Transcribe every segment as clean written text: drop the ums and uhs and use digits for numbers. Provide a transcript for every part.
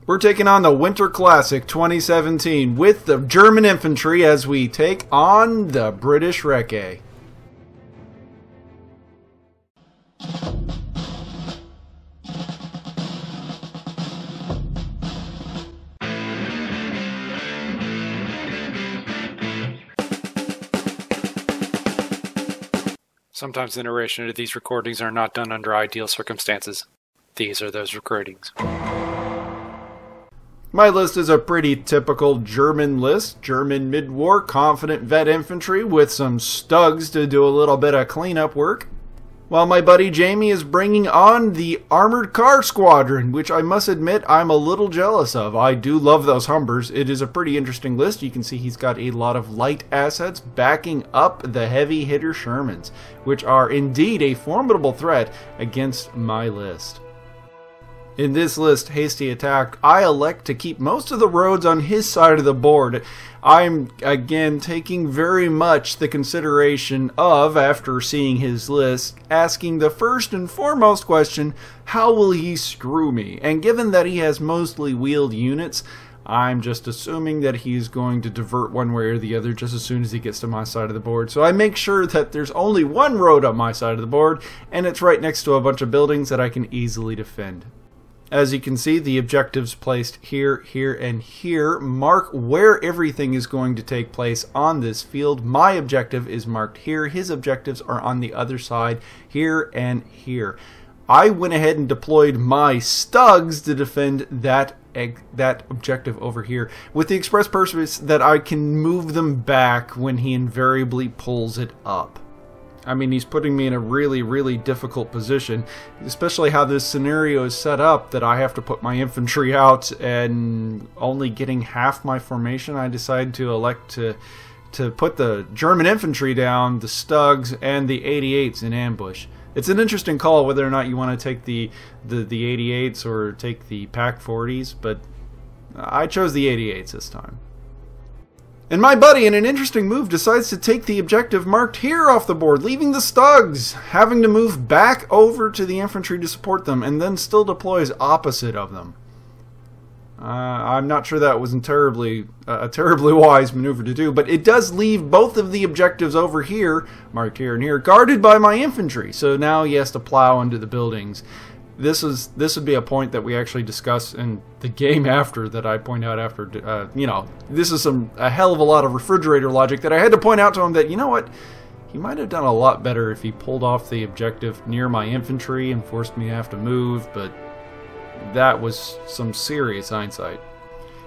We're taking on the Winter Classic 2017 with the German infantry as we take on the British Recce. Sometimes the narration of these recordings are not done under ideal circumstances. These are those recordings. My list is a pretty typical German list. German mid-war confident vet infantry with some stugs to do a little bit of cleanup work. While my buddy Jamie is bringing on the Armored Car Squadron, which I must admit I'm a little jealous of. I do love those Humbers. It is a pretty interesting list. You can see he's got a lot of light assets backing up the heavy hitter Shermans, which are indeed a formidable threat against my list. In this list, Hasty Attack, I elect to keep most of the roads on his side of the board. I'm, again, taking very much the consideration of, after seeing his list, asking the first and foremost question, how will he screw me? And given that he has mostly wheeled units, I'm just assuming that he's going to divert one way or the other just as soon as he gets to my side of the board. So I make sure that there's only one road on my side of the board, and it's right next to a bunch of buildings that I can easily defend. As you can see, the objectives placed here, here, and here mark where everything is going to take place on this field. My objective is marked here. His objectives are on the other side, here and here. I went ahead and deployed my stugs to defend that objective over here, with the express purpose that I can move them back when he invariably pulls it up. I mean, he's putting me in a really difficult position, especially how this scenario is set up that I have to put my infantry out and only getting half my formation. I decided to elect to put the German infantry down, the stugs, and the 88s in ambush. It's an interesting call whether or not you want to take the 88s or take the Pack 40s, but I chose the 88s this time. And my buddy, in an interesting move, decides to take the objective marked here off the board, leaving the stugs, having to move back over to the infantry to support them, and then still deploys opposite of them. I'm not sure that was a terribly wise maneuver to do, but it does leave both of the objectives over here, marked here and here, guarded by my infantry. So now he has to plow into the buildings. This would be a point that we actually discuss in the game after, that I point out after, you know, this is a hell of a lot of refrigerator logic that I had to point out to him that, you know what, he might have done a lot better if he pulled off the objective near my infantry and forced me to have to move, but that was some serious hindsight.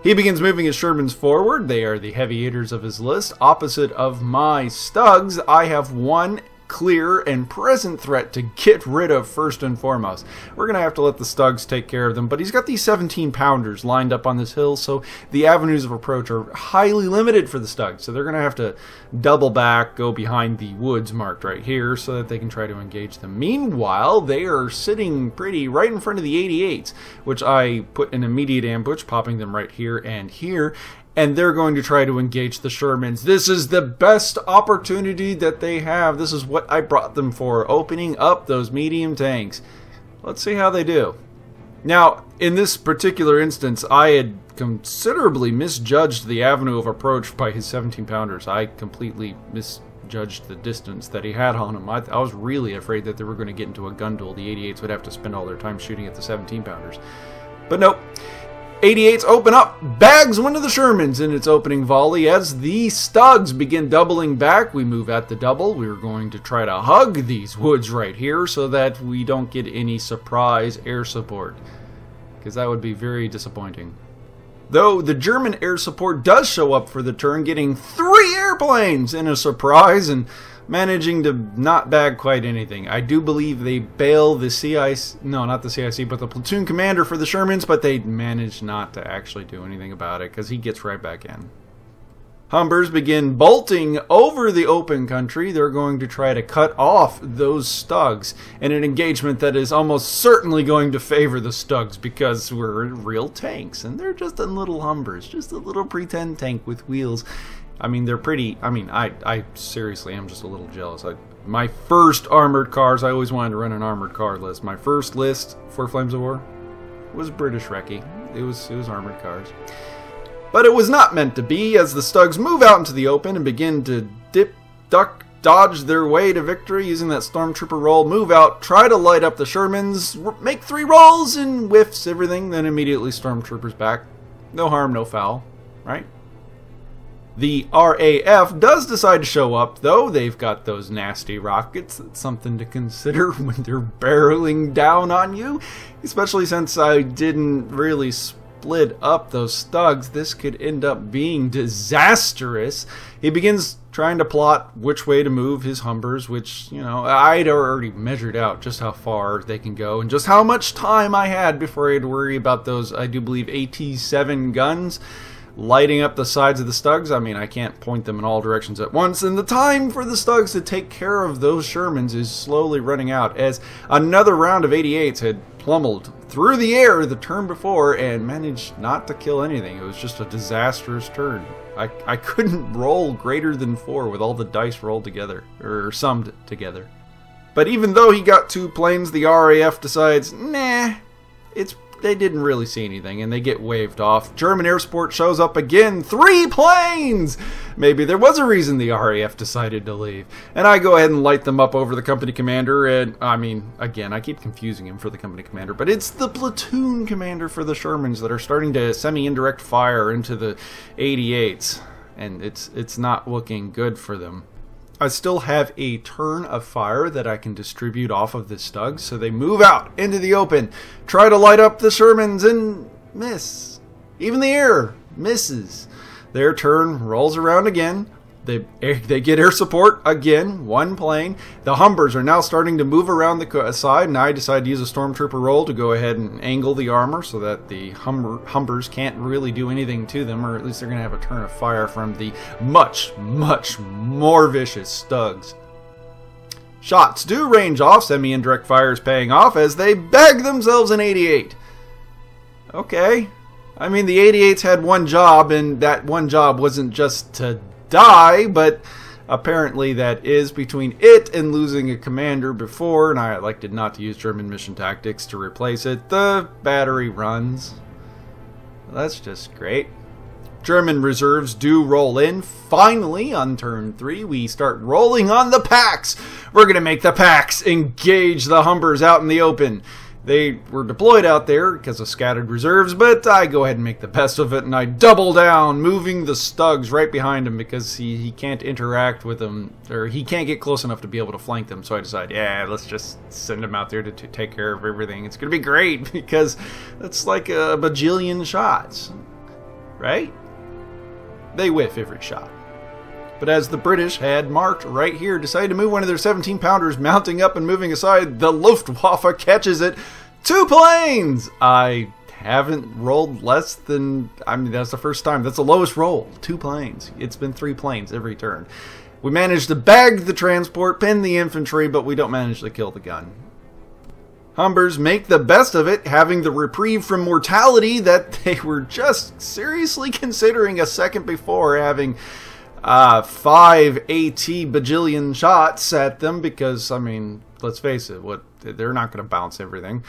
He begins moving his Shermans forward. They are the heavy hitters of his list. Opposite of my stugs, I have one clear and present threat to get rid of first and foremost. We're going to have to let the stugs take care of them, but he's got these 17-pounders lined up on this hill, so the avenues of approach are highly limited for the stugs. So they're going to have to double back, go behind the woods marked right here so that they can try to engage them. Meanwhile, they are sitting pretty right in front of the 88s, which I put in immediate ambush, popping them right here and here. And they're going to try to engage the Shermans. This is the best opportunity that they have. This is what I brought them for, opening up those medium tanks. Let's see how they do. Now, in this particular instance, I had considerably misjudged the avenue of approach by his 17-pounders. I completely misjudged the distance that he had on them. I was really afraid that they were going to get into a gun duel. The 88s would have to spend all their time shooting at the 17-pounders. But nope. 88s open up, bags one of the Shermans in its opening volley. As the stugs begin doubling back, we move at the double. We're going to try to hug these woods right here so that we don't get any surprise air support, because that would be very disappointing. Though the German air support does show up for the turn, getting 3 airplanes in a surprise and managing to not bag quite anything. I do believe they bail the CIC, no, not the CIC, but the platoon commander for the Shermans, but they managed not to actually do anything about it because he gets right back in. Humbers begin bolting over the open country. They're going to try to cut off those stugs in an engagement that is almost certainly going to favor the stugs because we're real tanks and they're just a little Humbers, just a little pretend tank with wheels. I mean, they're pretty, I seriously am just a little jealous. My first armored cars, I always wanted to run an armored car list. My first list for Flames of War was British Recce. It was armored cars. But it was not meant to be, as the Stugs move out into the open and begin to dip, duck, dodge their way to victory using that Stormtrooper roll, move out, try to light up the Shermans, make 3 rolls and whiffs everything, then immediately Stormtroopers back. No harm, no foul, right? The RAF does decide to show up, though. They've got those nasty rockets. It's something to consider when they're barreling down on you, especially since I didn't really split up those Stugs. This could end up being disastrous. He begins trying to plot which way to move his Humbers, which, you know, I'd already measured out just how far they can go and just how much time I had before I had to worry about those, I do believe, AT-7 guns lighting up the sides of the Stugs. I mean, I can't point them in all directions at once, and the time for the Stugs to take care of those Shermans is slowly running out, as another round of 88s had plummeled through the air the turn before and managed not to kill anything. It was just a disastrous turn. I couldn't roll greater than 4 with all the dice rolled together, or summed together. But even though he got 2 planes, the RAF decides, nah, they didn't really see anything, and they get waved off. German Air Support shows up again. 3 planes! Maybe there was a reason the RAF decided to leave. And I go ahead and light them up over the company commander, and, I mean, again, I keep confusing him for the company commander, but it's the platoon commander for the Shermans that are starting to semi-indirect fire into the 88s, and it's not looking good for them. I still have a turn of fire that I can distribute off of the Stugs, so they move out into the open, try to light up the Shermans, and miss. Even the air misses. Their turn rolls around again. They get air support again, 1 plane. The Humbers are now starting to move around the side, and I decide to use a Stormtrooper roll to go ahead and angle the armor so that the Humbers can't really do anything to them, or at least they're going to have a turn of fire from the much, much more vicious Stugs. Shots do range off. Semi-indirect fire is paying off as they bag themselves an 88. Okay. I mean, the 88s had one job, and that one job wasn't just to die, but apparently that is between it and losing a commander before, and I elected not to use German mission tactics to replace it. The battery runs. That's just great. German reserves do roll in. Finally, on turn 3, we start rolling on the packs. We're going to make the packs engage the Humbers out in the open. They were deployed out there because of scattered reserves, but I go ahead and make the best of it, and I double down, moving the Stugs right behind him because he can't interact with them, or he can't get close enough to be able to flank them. So I decide, yeah, let's just send him out there to take care of everything. It's going to be great because that's like a bajillion shots, right? They whiff every shot. But as the British had marked right here, decided to move one of their 17-pounders, mounting up and moving aside, the Luftwaffe catches it. 2 planes! I haven't rolled less than, I mean, that's the first time. That's the lowest roll. 2 planes. It's been 3 planes every turn. We managed to bag the transport, pin the infantry, but we don't manage to kill the gun. Humbers make the best of it, having the reprieve from mortality that they were just seriously considering a second before, having 5 AT bajillion shots at them because, I mean, let's face it, they're not going to bounce everything.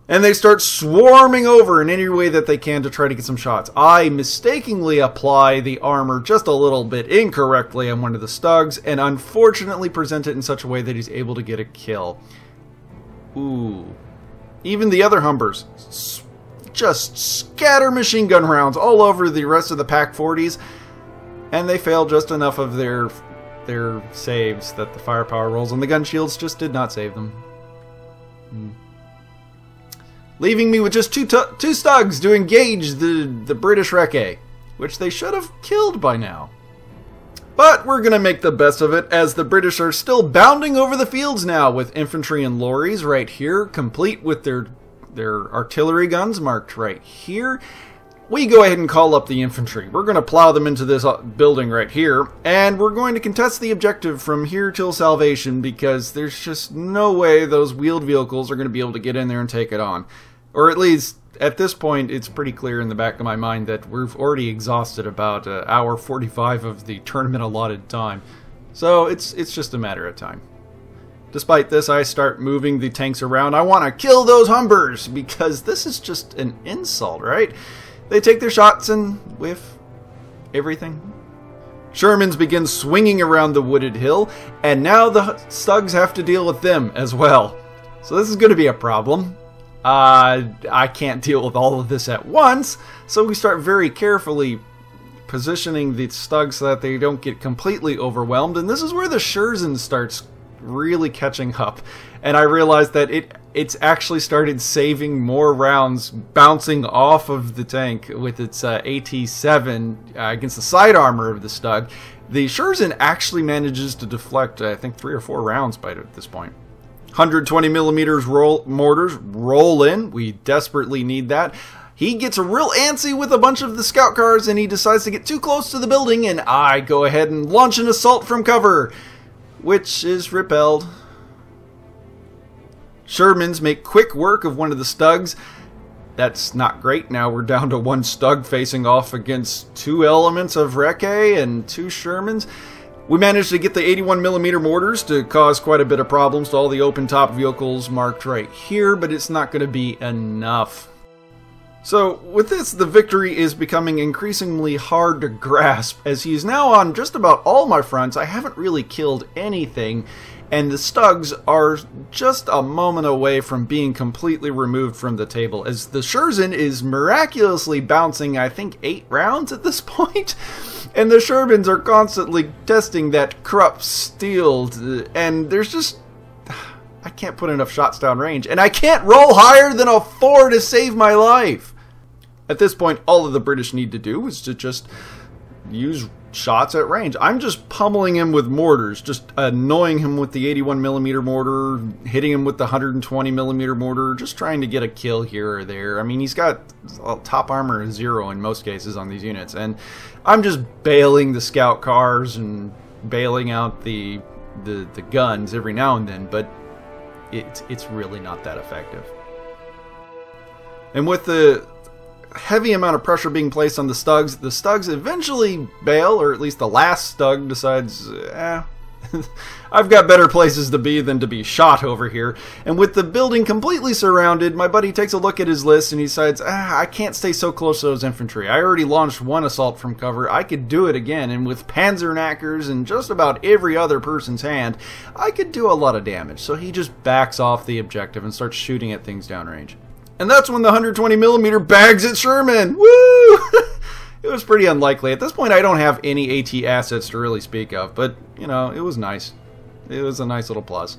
And they start swarming over in any way that they can to try to get some shots. I mistakenly apply the armor just a little bit incorrectly on one of the Stugs and unfortunately present it in such a way that he's able to get a kill. Ooh. Even the other Humbers just scatter machine gun rounds all over the rest of the Pack 40s. And they failed just enough of their saves that the firepower rolls on the gun shields just did not save them. Leaving me with just two Stugs to engage the British Recce, which they should have killed by now. But we're going to make the best of it, as the British are still bounding over the fields now with infantry and lorries right here, complete with their artillery guns marked right here. We go ahead and call up the infantry. We're going to plow them into this building right here, and we're going to contest the objective from here till salvation because there's just no way those wheeled vehicles are going to be able to get in there and take it on. Or at least, at this point, it's pretty clear in the back of my mind that we've already exhausted about hour 45 of the tournament allotted time. So it's just a matter of time. Despite this, I start moving the tanks around. I want to kill those Humbers because this is just an insult, right? They take their shots and whiff everything. Shermans begin swinging around the wooded hill, and now the Stugs have to deal with them as well. So this is going to be a problem. I can't deal with all of this at once, so we start very carefully positioning the Stugs so that they don't get completely overwhelmed, and this is where the Scherzen starts really catching up, and I realized that it's actually started saving more rounds bouncing off of the tank with its AT-7 against the side armor of the Stug. The Scherzen actually manages to deflect, I think, 3 or 4 rounds by this point. 120mm mortars roll in. We desperately need that. He gets real antsy with a bunch of the scout cars, and he decides to get too close to the building, and I go ahead and launch an assault from cover, which is repelled. Shermans make quick work of one of the Stugs. That's not great. Now we're down to 1 Stug facing off against 2 elements of Recce and 2 Shermans. We managed to get the 81mm mortars to cause quite a bit of problems to all the open top vehicles marked right here, but it's not going to be enough. So, with this, the victory is becoming increasingly hard to grasp, as he's now on just about all my fronts. I haven't really killed anything, and the Stugs are just a moment away from being completely removed from the table, as the Scherzen is miraculously bouncing, I think, 8 rounds at this point, and the Shermans are constantly testing that Krupp steel, and there's just... I can't put enough shots down range, and I can't roll higher than a 4 to save my life. At this point, all of the British need to do is to just use shots at range. I'm just pummeling him with mortars, just annoying him with the 81mm mortar, hitting him with the 120mm mortar, just trying to get a kill here or there. I mean, he's got top armor 0 in most cases on these units, and I'm just bailing the scout cars and bailing out the guns every now and then, but it's really not that effective. And with the heavy amount of pressure being placed on the Stugs eventually bail, or at least the last Stug decides, I've got better places to be than to be shot over here. And with the building completely surrounded, my buddy takes a look at his list and he decides, I can't stay so close to those infantry. I already launched 1 assault from cover. I could do it again, and with Panzerknackers and just about every other person's hand, I could do a lot of damage. So he just backs off the objective and starts shooting at things downrange. And that's when the 120mm bags at Sherman. Woo! It was pretty unlikely. At this point, I don't have any AT assets to really speak of, but, you know, it was nice. It was a nice little plus.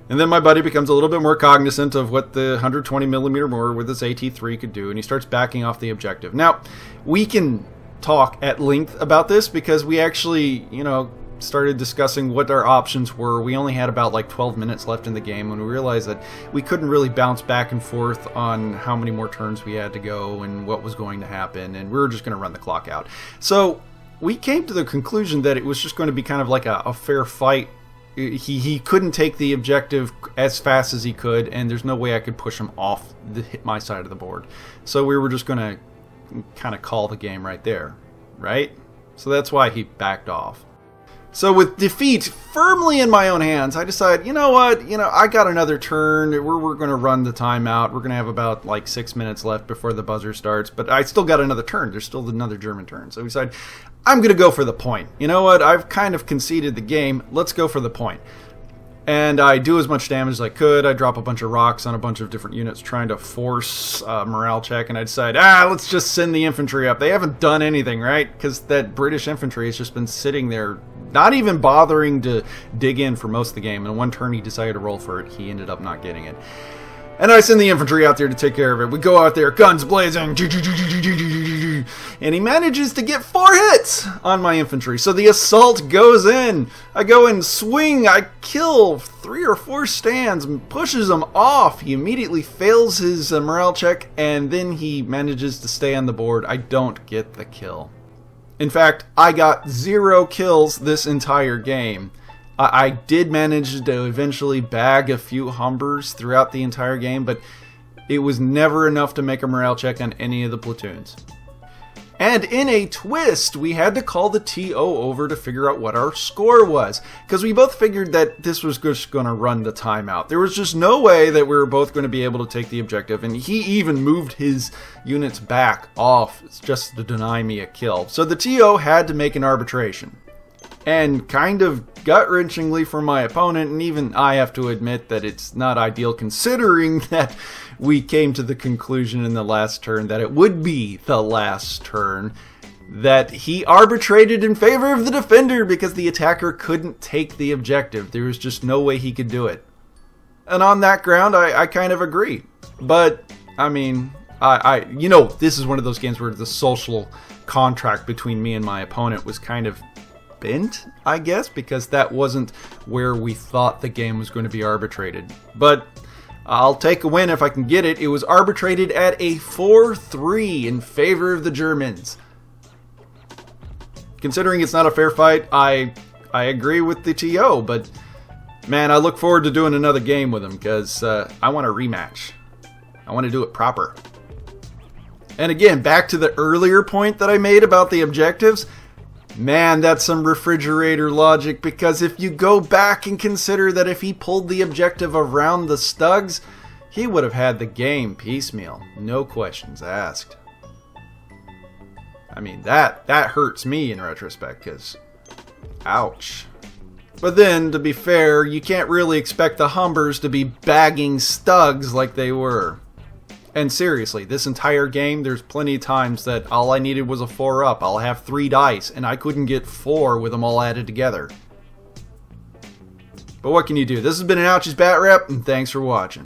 And then my buddy becomes a little bit more cognizant of what the 120mm mortar with its AT-3 could do, and he starts backing off the objective. Now, we can talk at length about this because we actually, you know, started discussing what our options were. We only had about like 12 minutes left in the game when we realized that we couldn't really bounce back and forth on how many more turns we had to go and what was going to happen, and we were just going to run the clock out. So we came to the conclusion that it was just going to be kind of like a fair fight. He couldn't take the objective as fast as he could, and there's no way I could push him off hit my side of the board. So we were just going to kind of call the game right there, right? So that's why he backed off. So with defeat firmly in my own hands, I decide, you know what, I got another turn. We're going to run the timeout. We're going to have about like 6 minutes left before the buzzer starts, but I still got another turn. There's still another German turn. So we decide, I'm going to go for the point. You know what, I've kind of conceded the game. Let's go for the point. And I do as much damage as I could. I drop a bunch of rocks on a bunch of different units trying to force a morale check, and I decide, let's just send the infantry up. They haven't done anything, right? Because that British infantry has just been sitting there, not even bothering to dig in for most of the game. And one turn he decided to roll for it. He ended up not getting it. And I send the infantry out there to take care of it. We go out there, guns blazing, and he manages to get 4 hits on my infantry. So the assault goes in. I go and swing. I kill 3 or 4 stands, pushes them off. He immediately fails his morale check, and then he manages to stay on the board. I don't get the kill. In fact, I got 0 kills this entire game. I did manage to eventually bag a few Humbers throughout the entire game, but it was never enough to make a morale check on any of the platoons. And in a twist, we had to call the TO over to figure out what our score was. Because we both figured that this was just going to run the timeout. There was just no way that we were both going to be able to take the objective. And he even moved his units back off just to deny me a kill. So the TO had to make an arbitration. And kind of gut-wrenchingly for my opponent, and even I have to admit that it's not ideal considering that we came to the conclusion in the last turn that it would be the last turn, that he arbitrated in favor of the defender because the attacker couldn't take the objective. There was just no way he could do it. And on that ground, I kind of agree. But, I mean, you know, this is one of those games where the social contract between me and my opponent was kind of bent, I guess, because that wasn't where we thought the game was going to be arbitrated. But I'll take a win if I can get it. It was arbitrated at a 4-3 in favor of the Germans. Considering it's not a fair fight, I agree with the TO, but man, I look forward to doing another game with him because I want a rematch. I want to do it proper. And again, back to the earlier point that I made about the objectives. Man, that's some refrigerator logic, because if you go back and consider that if he pulled the objective around the Stugs, he would have had the game piecemeal. No questions asked. I mean, that hurts me in retrospect, because ouch. But then, to be fair, you can't really expect the Humbers to be bagging Stugs like they were. And seriously, this entire game, there's plenty of times that all I needed was a 4-up. I'll have 3 dice, and I couldn't get 4 with them all added together. But what can you do? This has been an Ouchies Batrep, and thanks for watching.